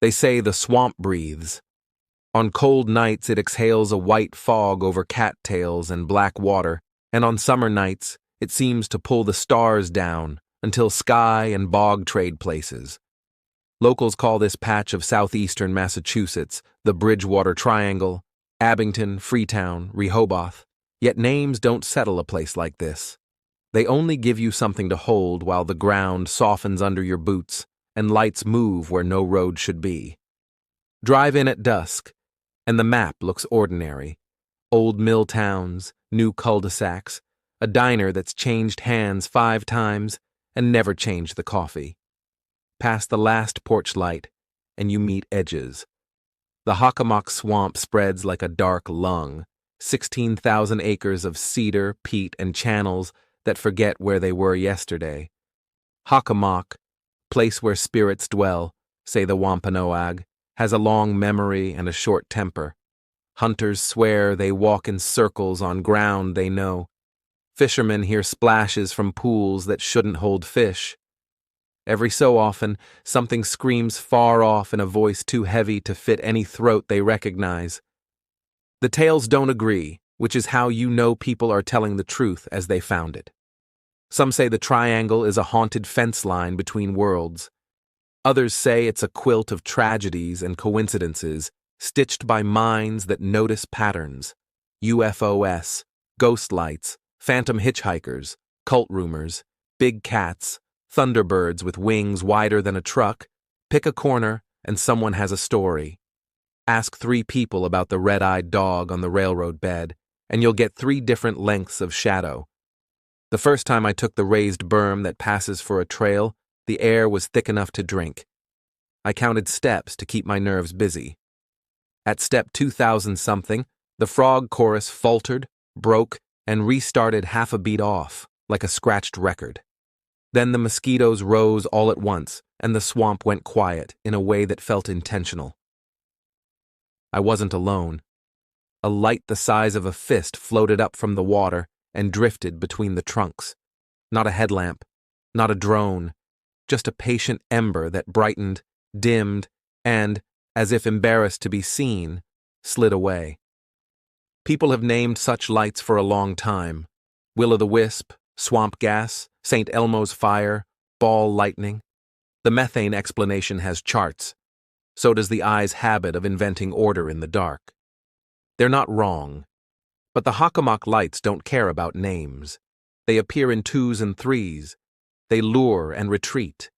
They say the swamp breathes. On cold nights it exhales a white fog over cattails and black water, and on summer nights it seems to pull the stars down until sky and bog trade places. Locals call this patch of southeastern Massachusetts the Bridgewater Triangle, Abington, Freetown, Rehoboth, yet names don't settle a place like this. They only give you something to hold while the ground softens under your boots and lights move where no road should be. Drive in at dusk, and the map looks ordinary. Old mill towns, new cul-de-sacs, a diner that's changed hands 5 times and never changed the coffee. Past the last porch light, and you meet edges. The Hockomock Swamp spreads like a dark lung, 16,000 acres of cedar, peat, and channels that forget where they were yesterday. Hockomock, place where spirits dwell, say the Wampanoag, has a long memory and a short temper. Hunters swear they walk in circles on ground they know. Fishermen hear splashes from pools that shouldn't hold fish. Every so often, something screams far off in a voice too heavy to fit any throat they recognize. The tales don't agree, which is how you know people are telling the truth as they found it. Some say the triangle is a haunted fence line between worlds. Others say it's a quilt of tragedies and coincidences stitched by minds that notice patterns. UFOs, ghost lights, phantom hitchhikers, cult rumors, big cats, thunderbirds with wings wider than a truck. Pick a corner and someone has a story. Ask 3 people about the red-eyed dog on the railroad bed, and you'll get 3 different lengths of shadow. The first time I took the raised berm that passes for a trail, the air was thick enough to drink. I counted steps to keep my nerves busy. At step 2,000-something, the frog chorus faltered, broke, and restarted half a beat off, like a scratched record. Then the mosquitoes rose all at once, and the swamp went quiet in a way that felt intentional. I wasn't alone. A light the size of a fist floated up from the water and drifted between the trunks. Not a headlamp, not a drone, just a patient ember that brightened, dimmed, and, as if embarrassed to be seen, slid away. People have named such lights for a long time. Will-o'-the-wisp, swamp gas, St. Elmo's fire, ball lightning. The methane explanation has charts. So does the eye's habit of inventing order in the dark. They're not wrong. But the Hockomock lights don't care about names. They appear in 2s and 3s. They lure and retreat.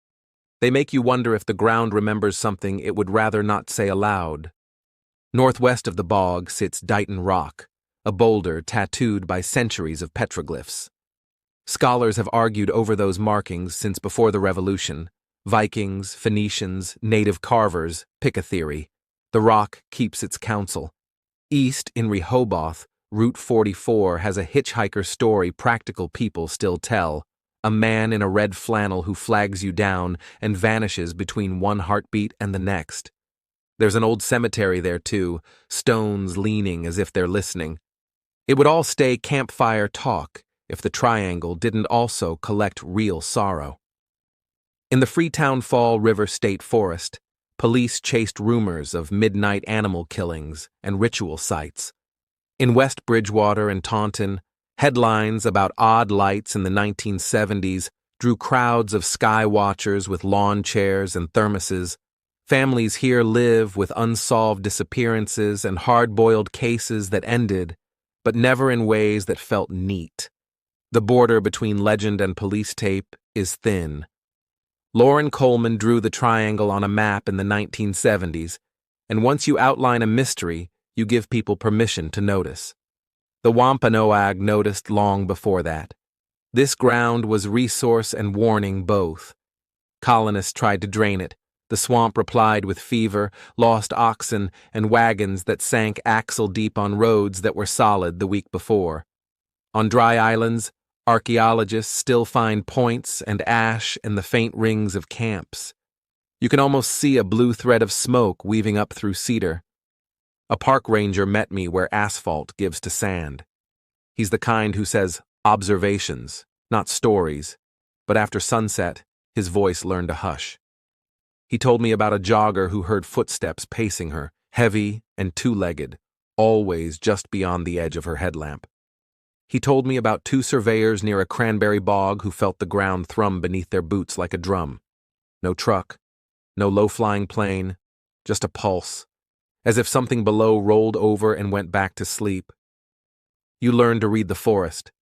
They make you wonder if the ground remembers something it would rather not say aloud. Northwest of the bog sits Dighton Rock, a boulder tattooed by centuries of petroglyphs. Scholars have argued over those markings since before the Revolution. Vikings, Phoenicians, native carvers, pick a theory. The rock keeps its counsel. East in Rehoboth, Route 44 has a hitchhiker story practical people still tell. A man in a red flannel who flags you down and vanishes between one heartbeat and the next. There's an old cemetery there too, stones leaning as if they're listening. It would all stay campfire talk if the triangle didn't also collect real sorrow. In the Freetown Fall River State Forest, police chased rumors of midnight animal killings and ritual sites. In West Bridgewater and Taunton, headlines about odd lights in the 1970s drew crowds of sky watchers with lawn chairs and thermoses. Families here live with unsolved disappearances and hard-boiled cases that ended, but never in ways that felt neat. The border between legend and police tape is thin. Lauren Coleman drew the triangle on a map in the 1970s, and once you outline a mystery, you give people permission to notice. The Wampanoag noticed long before that. This ground was resource and warning both. Colonists tried to drain it. The swamp replied with fever, lost oxen, and wagons that sank axle-deep on roads that were solid the week before. On dry islands, archaeologists still find points and ash and the faint rings of camps. You can almost see a blue thread of smoke weaving up through cedar. A park ranger met me where asphalt gives to sand. He's the kind who says observations, not stories, but after sunset, his voice learned to hush. He told me about a jogger who heard footsteps pacing her, heavy and two-legged, always just beyond the edge of her headlamp. He told me about two surveyors near a cranberry bog who felt the ground thrum beneath their boots like a drum. No truck, no low-flying plane, just a pulse, as if something below rolled over and went back to sleep. You learn to read the forest.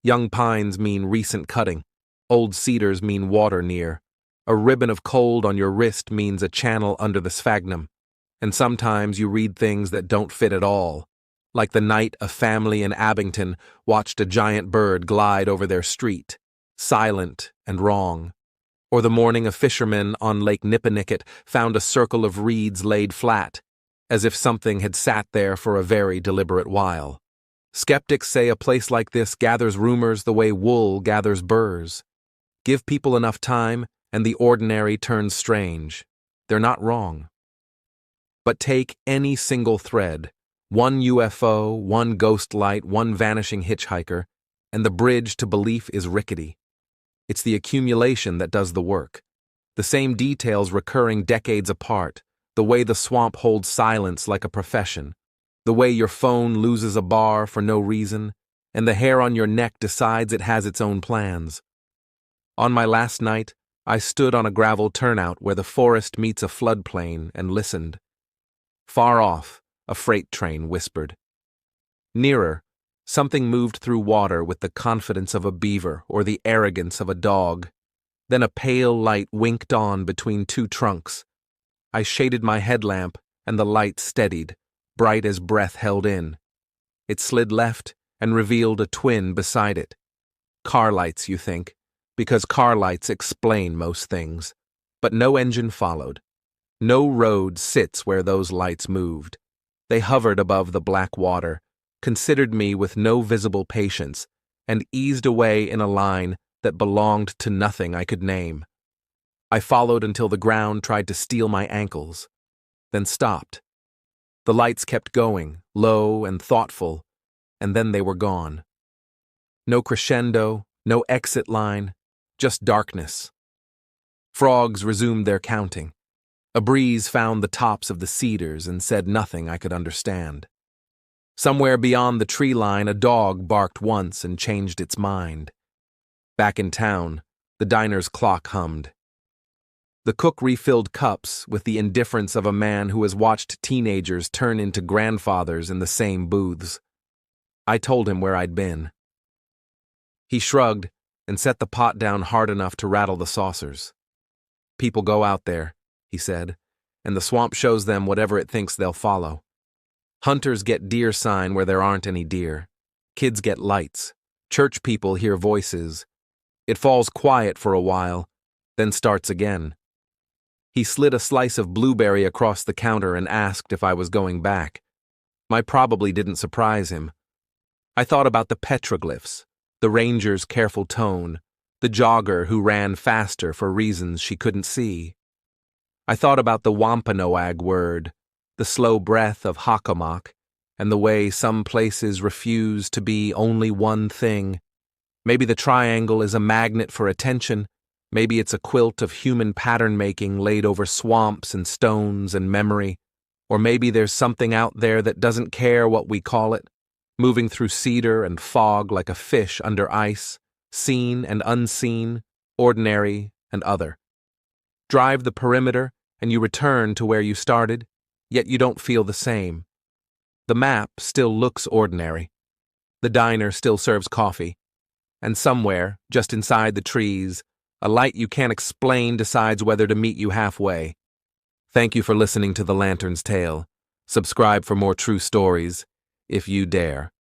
Young pines mean recent cutting. Old cedars mean water near. A ribbon of cold on your wrist means a channel under the sphagnum. And sometimes you read things that don't fit at all, like the night a family in Abington watched a giant bird glide over their street, silent and wrong. Or the morning a fisherman on Lake Nipponicket found a circle of reeds laid flat, as if something had sat there for a very deliberate while. Skeptics say a place like this gathers rumors the way wool gathers burrs. Give people enough time, and the ordinary turns strange. They're not wrong. But take any single thread, one UFO, one ghost light, one vanishing hitchhiker, and the bridge to belief is rickety. It's the accumulation that does the work. The same details recurring decades apart, the way the swamp holds silence like a profession, the way your phone loses a bar for no reason, and the hair on your neck decides it has its own plans. On my last night, I stood on a gravel turnout where the forest meets a floodplain and listened. Far off, a freight train whispered. Nearer, something moved through water with the confidence of a beaver or the arrogance of a dog. Then a pale light winked on between two trunks. I shaded my headlamp, and the light steadied, bright as breath held in. It slid left and revealed a twin beside it. Car lights, you think, because car lights explain most things. But no engine followed. No road sits where those lights moved. They hovered above the black water, considered me with no visible patience, and eased away in a line that belonged to nothing I could name. I followed until the ground tried to steal my ankles, then stopped. The lights kept going, low and thoughtful, and then they were gone. No crescendo, no exit line, just darkness. Frogs resumed their counting. A breeze found the tops of the cedars and said nothing I could understand. Somewhere beyond the tree line, a dog barked once and changed its mind. Back in town, the diner's clock hummed. The cook refilled cups with the indifference of a man who has watched teenagers turn into grandfathers in the same booths. I told him where I'd been. He shrugged and set the pot down hard enough to rattle the saucers. People go out there, he said, and the swamp shows them whatever it thinks they'll follow. Hunters get deer sign where there aren't any deer. Kids get lights. Church people hear voices. It falls quiet for a while, then starts again. He slid a slice of blueberry across the counter and asked if I was going back. I probably didn't surprise him. I thought about the petroglyphs, the ranger's careful tone, the jogger who ran faster for reasons she couldn't see. I thought about the Wampanoag word, the slow breath of Hockomock, and the way some places refuse to be only one thing. Maybe the triangle is a magnet for attention. Maybe it's a quilt of human pattern-making laid over swamps and stones and memory. Or maybe there's something out there that doesn't care what we call it, moving through cedar and fog like a fish under ice, seen and unseen, ordinary and other. Drive the perimeter, and you return to where you started, yet you don't feel the same. The map still looks ordinary. The diner still serves coffee. And somewhere, just inside the trees, a light you can't explain decides whether to meet you halfway. Thank you for listening to The Lantern's Tale. Subscribe for more true stories, if you dare.